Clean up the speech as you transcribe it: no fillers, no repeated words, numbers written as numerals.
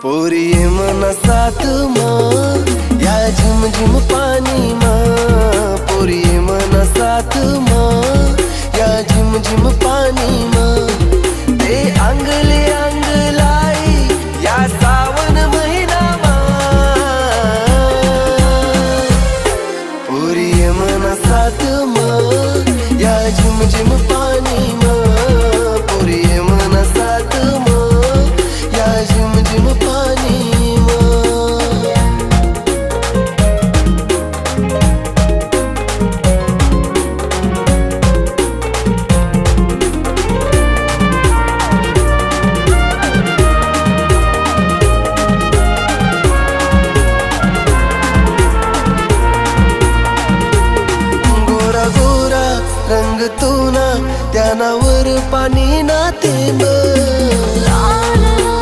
पोरी ये मना साथ माँ या झिम झिम पानी माँ, पोरी ये मना साथ माँ या झिम झिम पानी माँ, ते अंगले अंग लाई या सावन महिना माँ, पोरी ये मना साथ माँ या झिम झिम पानी माँ, पोरी ये मना साथ माँ या झिम झिम पानी माँ। गोरा गोरा रंग तू ना त्यानावर पाणी ना थेंब,